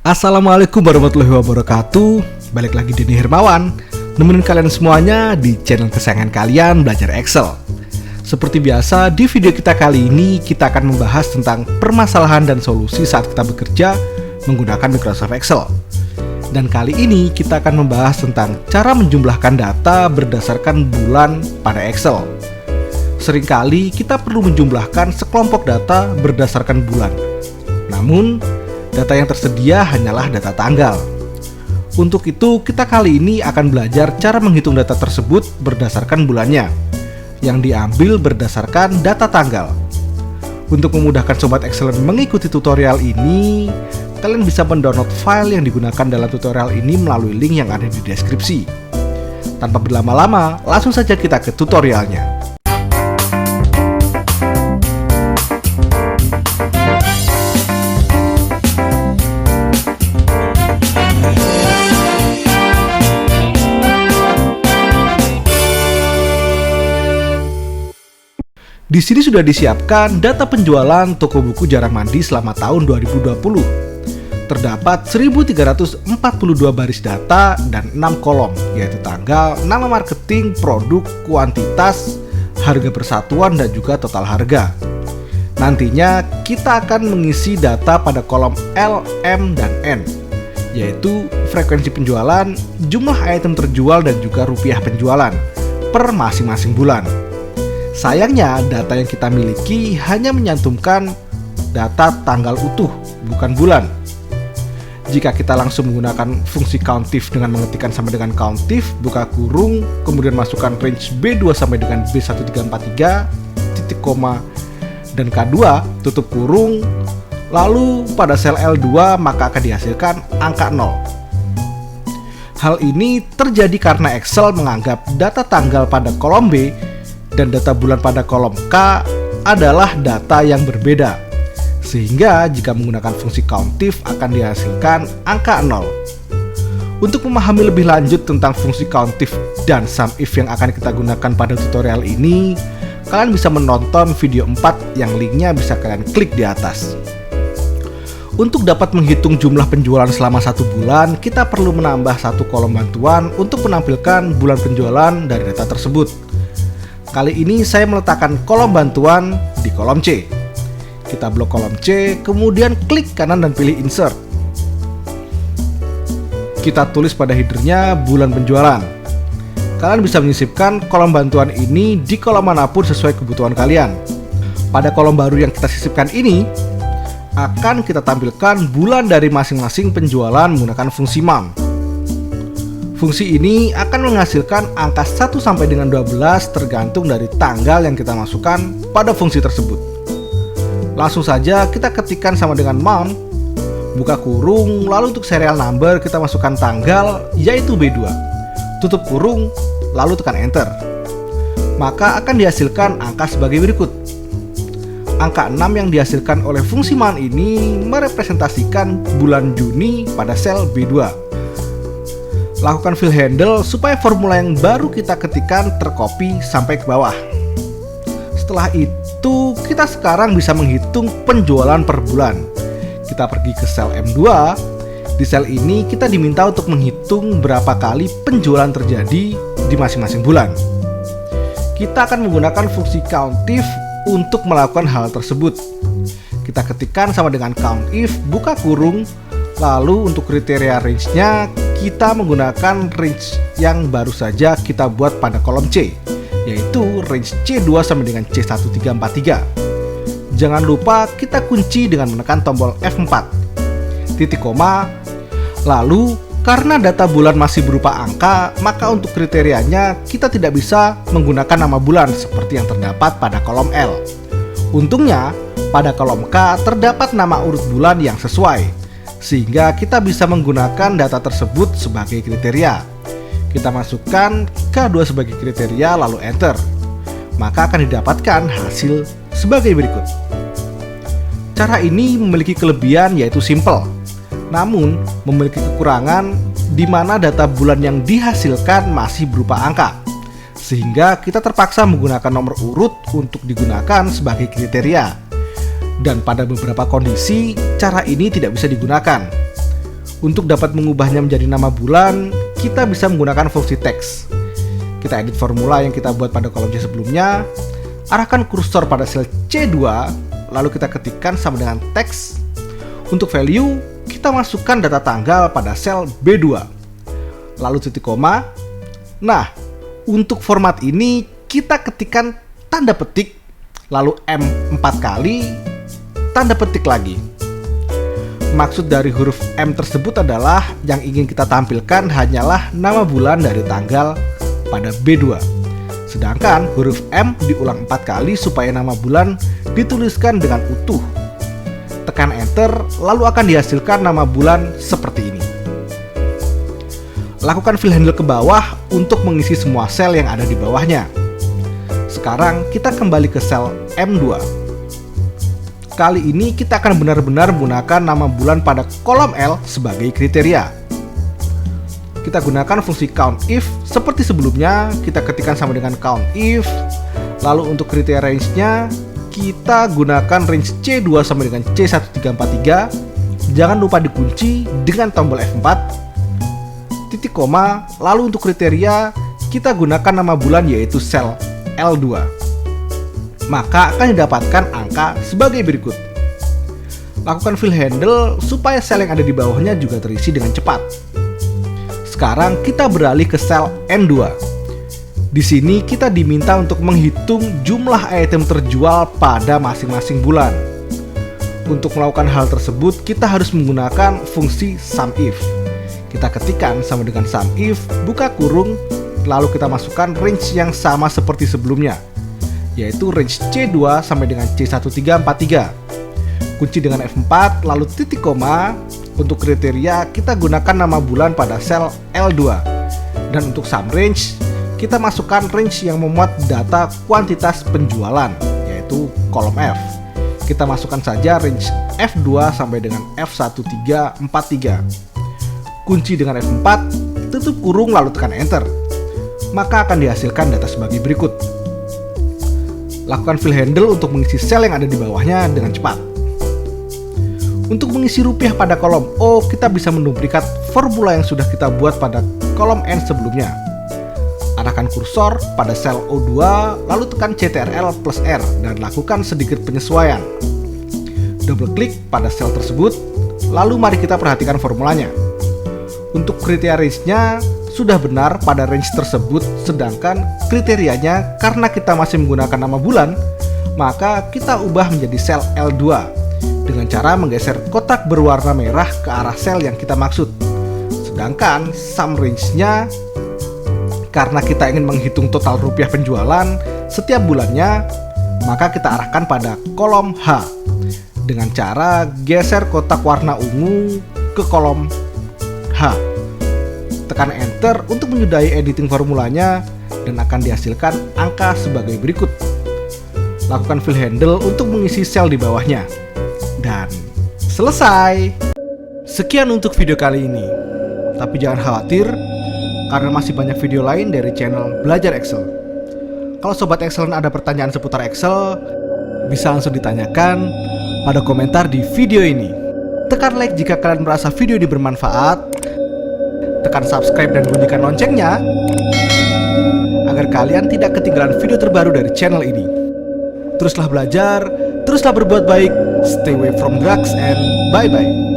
Assalamualaikum warahmatullahi wabarakatuh. Balik lagi Denny Hermawan, nemenin kalian semuanya di channel kesayangan kalian, Belajar Excel. Seperti biasa, di video kita kali ini kita akan membahas tentang permasalahan dan solusi saat kita bekerja menggunakan Microsoft Excel. Dan kali ini kita akan membahas tentang cara menjumlahkan data berdasarkan bulan pada Excel. Seringkali kita perlu menjumlahkan sekelompok data berdasarkan bulan. Namun, data yang tersedia hanyalah data tanggal. Untuk itu, kita kali ini akan belajar cara menghitung data tersebut berdasarkan bulannya, yang diambil berdasarkan data tanggal. Untuk memudahkan Sobat Excel mengikuti tutorial ini, kalian bisa mendownload file yang digunakan dalam tutorial ini melalui link yang ada di deskripsi. Tanpa berlama-lama, langsung saja kita ke tutorialnya. Di sini sudah disiapkan data penjualan toko buku Jarang Mandi selama tahun 2020. Terdapat 1342 baris data dan 6 kolom, yaitu tanggal, nama marketing, produk, kuantitas, harga persatuan, dan juga total harga. Nantinya kita akan mengisi data pada kolom L, M, dan N, yaitu frekuensi penjualan, jumlah item terjual, dan juga rupiah penjualan per masing-masing bulan. Sayangnya, data yang kita miliki hanya menyantumkan data tanggal utuh, bukan bulan. Jika kita langsung menggunakan fungsi countif dengan mengetikkan sama dengan countif, buka kurung, kemudian masukkan range B2 sampai dengan B1343, titik koma, dan K2, tutup kurung, lalu pada sel L2 maka akan dihasilkan angka 0. Hal ini terjadi karena Excel menganggap data tanggal pada kolom B dan data bulan pada kolom K adalah data yang berbeda, sehingga jika menggunakan fungsi countif akan dihasilkan angka 0. Untuk memahami lebih lanjut tentang fungsi countif dan SUMIF yang akan kita gunakan pada tutorial ini, kalian bisa menonton video 4 yang linknya bisa kalian klik di atas. Untuk dapat menghitung jumlah penjualan selama 1 bulan, kita perlu menambah satu kolom bantuan untuk menampilkan bulan penjualan dari data tersebut. Kali ini saya meletakkan kolom bantuan di kolom C. Kita blok kolom C, kemudian klik kanan dan pilih insert. Kita tulis pada headernya bulan penjualan. Kalian bisa menyisipkan kolom bantuan ini di kolom manapun sesuai kebutuhan kalian. Pada kolom baru yang kita sisipkan ini, akan kita tampilkan bulan dari masing-masing penjualan menggunakan fungsi mum. Fungsi ini akan menghasilkan angka 1 sampai dengan 12 tergantung dari tanggal yang kita masukkan pada fungsi tersebut. Langsung saja kita ketikkan sama dengan mum, buka kurung, lalu untuk serial number kita masukkan tanggal yaitu B2. Tutup kurung, lalu tekan enter. Maka akan dihasilkan angka sebagai berikut. Angka 6 yang dihasilkan oleh fungsi mum ini merepresentasikan bulan Juni pada sel B2. Lakukan fill handle supaya formula yang baru kita ketikkan tercopy sampai ke bawah. Setelah itu, kita sekarang bisa menghitung penjualan per bulan. Kita pergi ke sel M2. Di sel ini kita diminta untuk menghitung berapa kali penjualan terjadi di masing-masing bulan. Kita akan menggunakan fungsi countif untuk melakukan hal tersebut. Kita ketikkan sama dengan countif, buka kurung, lalu untuk kriteria range-nya kita menggunakan range yang baru saja kita buat pada kolom C, yaitu range C2 sampai dengan C1343. Jangan lupa kita kunci dengan menekan tombol F4, titik koma. Lalu karena data bulan masih berupa angka, maka untuk kriterianya kita tidak bisa menggunakan nama bulan seperti yang terdapat pada kolom L. Untungnya pada kolom K terdapat nama urut bulan yang sesuai, sehingga kita bisa menggunakan data tersebut sebagai kriteria. Kita masukkan K2 sebagai kriteria lalu enter. Maka akan didapatkan hasil sebagai berikut. Cara ini memiliki kelebihan yaitu simple, namun memiliki kekurangan di mana data bulan yang dihasilkan masih berupa angka, sehingga kita terpaksa menggunakan nomor urut untuk digunakan sebagai kriteria. Dan pada beberapa kondisi, cara ini tidak bisa digunakan. Untuk dapat mengubahnya menjadi nama bulan, kita bisa menggunakan fungsi teks. Kita edit formula yang kita buat pada kolom C sebelumnya, arahkan kursor pada sel C2, lalu kita ketikkan sama dengan teks. Untuk value, kita masukkan data tanggal pada sel B2, lalu titik koma. Nah, untuk format ini kita ketikkan tanda petik, lalu M 4 kali, tanda petik lagi. Maksud dari huruf M tersebut adalah yang ingin kita tampilkan hanyalah nama bulan dari tanggal pada B2. Sedangkan huruf M diulang 4 kali supaya nama bulan dituliskan dengan utuh. Tekan enter, lalu akan dihasilkan nama bulan seperti ini. Lakukan fill handle ke bawah untuk mengisi semua sel yang ada di bawahnya. Sekarang kita kembali ke sel M2. Kali ini kita akan benar-benar menggunakan nama bulan pada kolom L sebagai kriteria. Kita gunakan fungsi COUNTIF seperti sebelumnya, kita ketikkan sama dengan COUNTIF. Lalu untuk kriteria range-nya, kita gunakan range C2 sama dengan C1343. Jangan lupa dikunci dengan tombol F4. Titik koma, lalu untuk kriteria, kita gunakan nama bulan yaitu sel L2. Maka akan didapatkan angka sebagai berikut. Lakukan fill handle supaya sel yang ada di bawahnya juga terisi dengan cepat. Sekarang kita beralih ke sel N2. Di sini kita diminta untuk menghitung jumlah item terjual pada masing-masing bulan. Untuk melakukan hal tersebut, kita harus menggunakan fungsi SUMIF. Kita ketikkan sama dengan SUMIF, buka kurung, lalu kita masukkan range yang sama seperti sebelumnya, yaitu range C2 sampai dengan C1343. Kunci dengan F4, lalu titik koma. Untuk kriteria, kita gunakan nama bulan pada sel L2. Dan untuk sum range, kita masukkan range yang memuat data kuantitas penjualan, yaitu kolom F. Kita masukkan saja range F2 sampai dengan F1343. Kunci dengan F4, tutup kurung lalu tekan enter. Maka akan dihasilkan data sebagai berikut. Lakukan fill handle untuk mengisi sel yang ada di bawahnya dengan cepat. Untuk mengisi rupiah pada kolom O, kita bisa menduplikat formula yang sudah kita buat pada kolom N sebelumnya. Arahkan kursor pada sel O2, lalu tekan CTRL plus R dan lakukan sedikit penyesuaian. Double klik pada sel tersebut, lalu mari kita perhatikan formulanya. Untuk kriteria range-nya sudah benar pada range tersebut, sedangkan kriterianya karena kita masih menggunakan nama bulan, maka kita ubah menjadi sel L2 dengan cara menggeser kotak berwarna merah ke arah sel yang kita maksud. Sedangkan sum range-nya karena kita ingin menghitung total rupiah penjualan setiap bulannya, maka kita arahkan pada kolom H dengan cara geser kotak warna ungu ke kolom H. Tekan enter untuk menyudahi editing formulanya dan akan dihasilkan angka sebagai berikut. Lakukan fill handle untuk mengisi sel di bawahnya. Dan selesai. Sekian untuk video kali ini. Tapi jangan khawatir, karena masih banyak video lain dari channel Belajar Excel. Kalau Sobat Excellent ada pertanyaan seputar Excel, bisa langsung ditanyakan pada komentar di video ini. Tekan like jika kalian merasa video ini bermanfaat. Tekan subscribe dan bunyikan loncengnya agar kalian tidak ketinggalan video terbaru dari channel ini. Teruslah belajar, teruslah berbuat baik, stay away from drugs, and bye-bye.